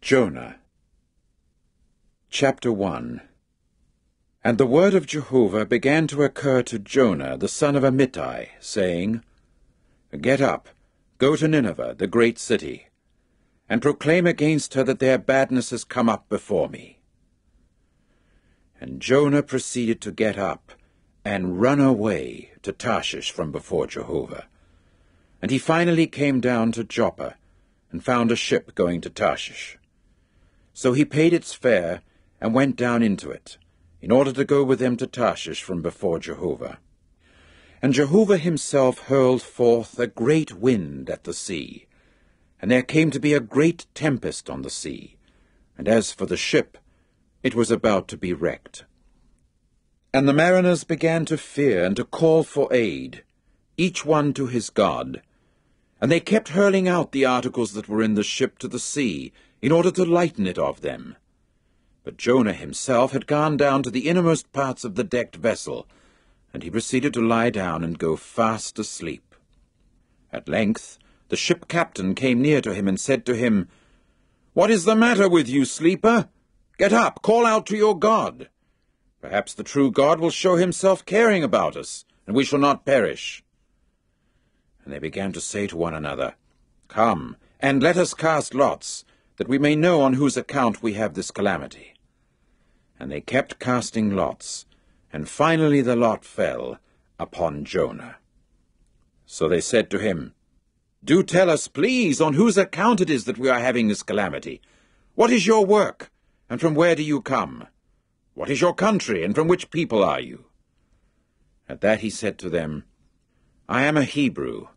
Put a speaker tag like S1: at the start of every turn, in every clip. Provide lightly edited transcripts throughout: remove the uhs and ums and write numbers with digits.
S1: Jonah. Chapter 1. And the word of Jehovah began to occur to Jonah the son of Amittai, saying, Get up, go to Nineveh, the great city, and proclaim against her that their badness has come up before me. And Jonah proceeded to get up and run away to Tarshish from before Jehovah. And he finally came down to Joppa, and found a ship going to Tarshish. So he paid its fare, and went down into it, in order to go with them to Tarshish from before Jehovah. And Jehovah himself hurled forth a great wind at the sea, and there came to be a great tempest on the sea, and as for the ship, it was about to be wrecked. And the mariners began to fear and to call for aid, each one to his god, and they kept hurling out the articles that were in the ship to the sea, in order to lighten it of them. But Jonah himself had gone down to the innermost parts of the decked vessel, and he proceeded to lie down and go fast asleep. At length the ship captain came near to him and said to him, What is the matter with you, sleeper? Get up, call out to your God. Perhaps the true God will show himself caring about us, and we shall not perish. And they began to say to one another, Come, and let us cast lots, that we may know on whose account we have this calamity. And they kept casting lots, and finally the lot fell upon Jonah. So they said to him, Do tell us, please, on whose account it is that we are having this calamity. What is your work, and from where do you come? What is your country, and from which people are you? At that he said to them, I am a Hebrew,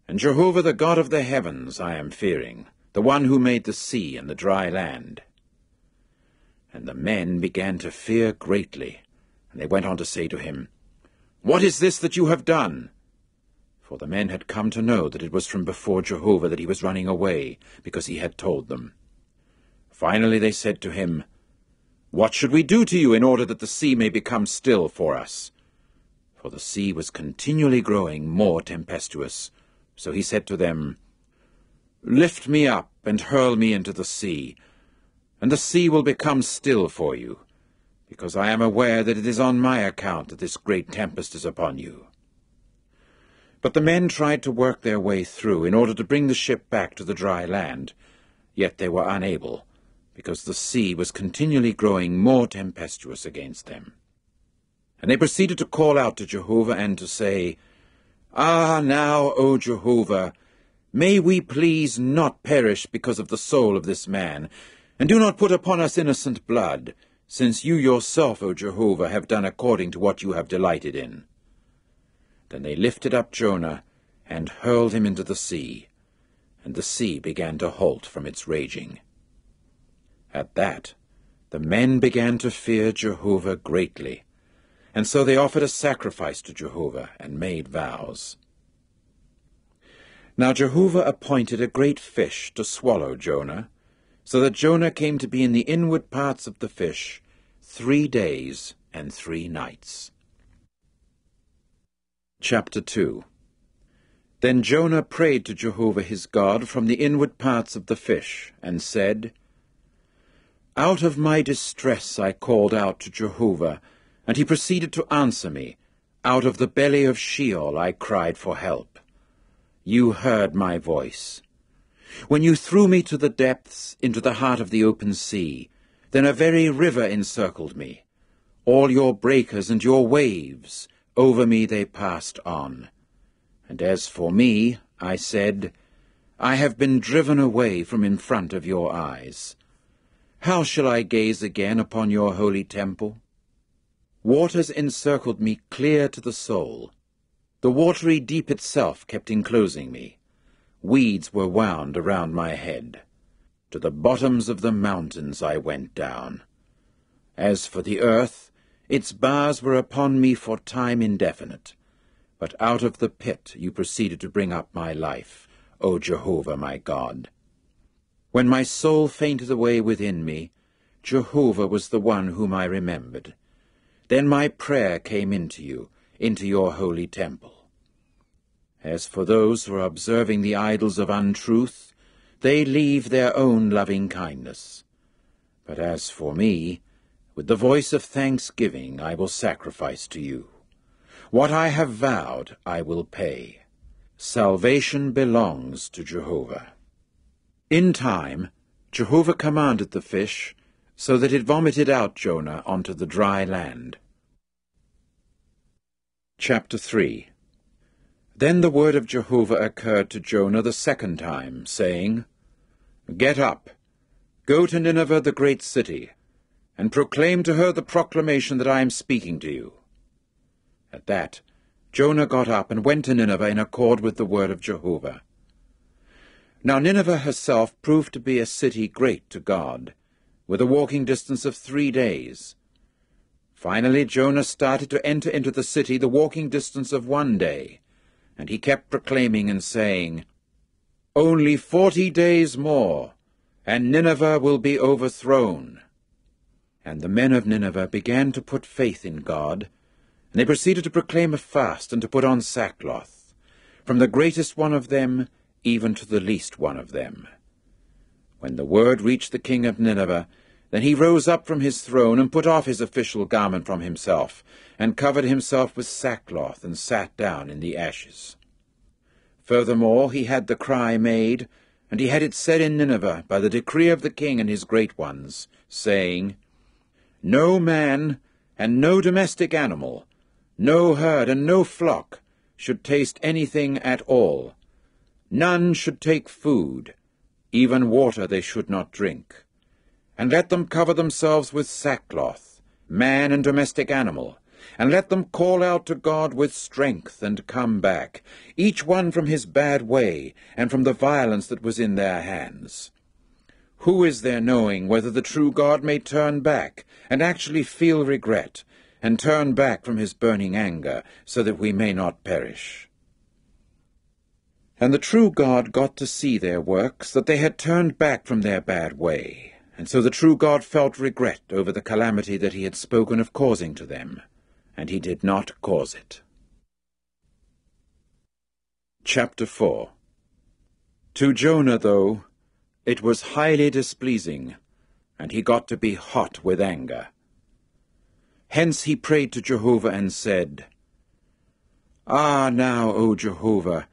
S1: and Jehovah the God of the heavens I am fearing, the one who made the sea and the dry land. And the men began to fear greatly, and they went on to say to him, What is this that you have done? For the men had come to know that it was from before Jehovah that he was running away, because he had told them. Finally they said to him, What should we do to you in order that the sea may become still for us? For the sea was continually growing more tempestuous. So he said to them, Lift me up and hurl me into the sea, and the sea will become still for you, because I am aware that it is on my account that this great tempest is upon you. But the men tried to work their way through in order to bring the ship back to the dry land, yet they were unable, because the sea was continually growing more tempestuous against them. And they proceeded to call out to Jehovah and to say, Ah, now, O Jehovah, may we please not perish because of the soul of this man, and do not put upon us innocent blood, since you yourself, O Jehovah, have done according to what you have delighted in. Then they lifted up Jonah, and hurled him into the sea, and the sea began to halt from its raging. At that the men began to fear Jehovah greatly, and so they offered a sacrifice to Jehovah, and made vows. Now Jehovah appointed a great fish to swallow Jonah, so that Jonah came to be in the inward parts of the fish 3 days and 3 nights. Chapter 2. Then Jonah prayed to Jehovah his God from the inward parts of the fish, and said, Out of my distress I called out to Jehovah, and he proceeded to answer me. Out of the belly of Sheol I cried for help. You heard my voice. When you threw me to the depths, into the heart of the open sea, then a very river encircled me. All your breakers and your waves, over me they passed on. And as for me, I said, I have been driven away from in front of your eyes. How shall I gaze again upon your holy temple? Waters encircled me clear to the soul. The watery deep itself kept enclosing me. Weeds were wound around my head. To the bottoms of the mountains I went down. As for the earth, its bars were upon me for time indefinite. But out of the pit you proceeded to bring up my life, O Jehovah my God. When my soul fainted away within me, Jehovah was the one whom I remembered. Then my prayer came into you, into your holy temple. As for those who are observing the idols of untruth, they leave their own loving kindness. But as for me, with the voice of thanksgiving I will sacrifice to you. What I have vowed I will pay. Salvation belongs to Jehovah. In time, Jehovah commanded the fish, so that it vomited out Jonah onto the dry land. Chapter 3. Then the word of Jehovah occurred to Jonah the second time, saying, Get up, go to Nineveh the great city, and proclaim to her the proclamation that I am speaking to you. At that, Jonah got up and went to Nineveh in accord with the word of Jehovah. Now Nineveh herself proved to be a city great to God, with a walking distance of 3 days. Finally Jonah started to enter into the city the walking distance of 1 day, and he kept proclaiming and saying, Only 40 days more, and Nineveh will be overthrown. And the men of Nineveh began to put faith in God, and they proceeded to proclaim a fast and to put on sackcloth, from the greatest one of them even to the least one of them. When the word reached the king of Nineveh, then he rose up from his throne and put off his official garment from himself, and covered himself with sackcloth, and sat down in the ashes. Furthermore, he had the cry made, and he had it said in Nineveh by the decree of the king and his great ones, saying, No man and no domestic animal, no herd and no flock should taste anything at all. None should take food, even water they should not drink. And let them cover themselves with sackcloth, man and domestic animal, and let them call out to God with strength and come back, each one from his bad way and from the violence that was in their hands. Who is there knowing whether the true God may turn back and actually feel regret, and turn back from his burning anger, so that we may not perish? And the true God got to see their works, that they had turned back from their bad way, and so the true God felt regret over the calamity that he had spoken of causing to them, and he did not cause it. Chapter 4. To Jonah, though, it was highly displeasing, and he got to be hot with anger. Hence he prayed to Jehovah and said, Ah, now, O Jehovah,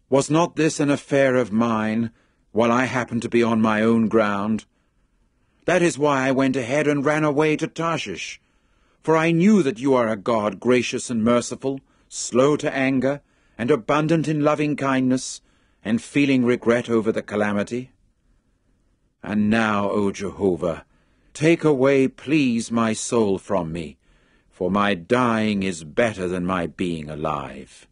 S1: was not this an affair of mine, while I happened to be on my own ground? That is why I went ahead and ran away to Tarshish, for I knew that you are a God gracious and merciful, slow to anger, and abundant in loving kindness, and feeling regret over the calamity. And now, O Jehovah, take away, please, my soul from me, for my dying is better than my being alive.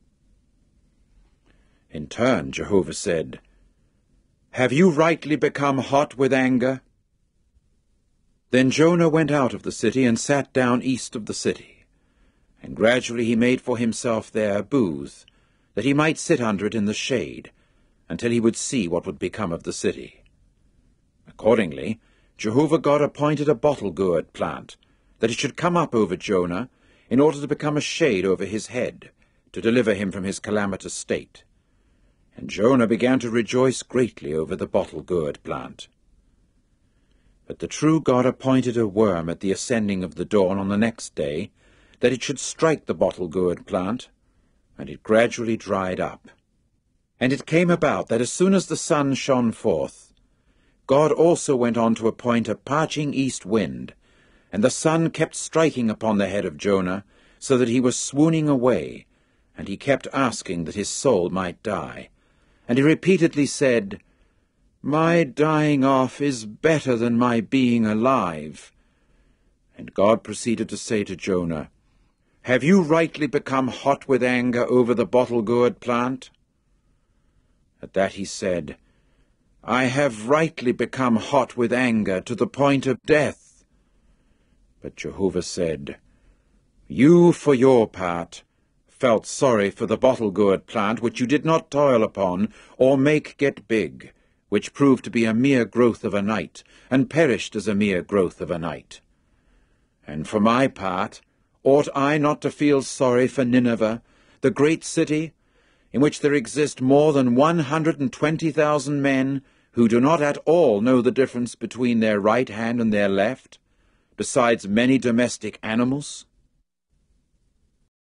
S1: In turn, Jehovah said, Have you rightly become hot with anger? Then Jonah went out of the city and sat down east of the city, and gradually he made for himself there a booth, that he might sit under it in the shade, until he would see what would become of the city. Accordingly, Jehovah God appointed a bottle-gourd plant, that it should come up over Jonah, in order to become a shade over his head, to deliver him from his calamitous state. And Jonah began to rejoice greatly over the bottle-gourd plant. But the true God appointed a worm at the ascending of the dawn on the next day, that it should strike the bottle-gourd plant, and it gradually dried up. And it came about that as soon as the sun shone forth, God also went on to appoint a parching east wind, and the sun kept striking upon the head of Jonah, so that he was swooning away, and he kept asking that his soul might die. And he repeatedly said, My dying off is better than my being alive. And God proceeded to say to Jonah, Have you rightly become hot with anger over the bottle-gourd plant? At that he said, I have rightly become hot with anger to the point of death. But Jehovah said, You, for your part, felt sorry for the bottle-gourd plant, which you did not toil upon, or make get big, which proved to be a mere growth of a night, and perished as a mere growth of a night. And for my part, ought I not to feel sorry for Nineveh, the great city, in which there exist more than 120,000 men, who do not at all know the difference between their right hand and their left, besides many domestic animals?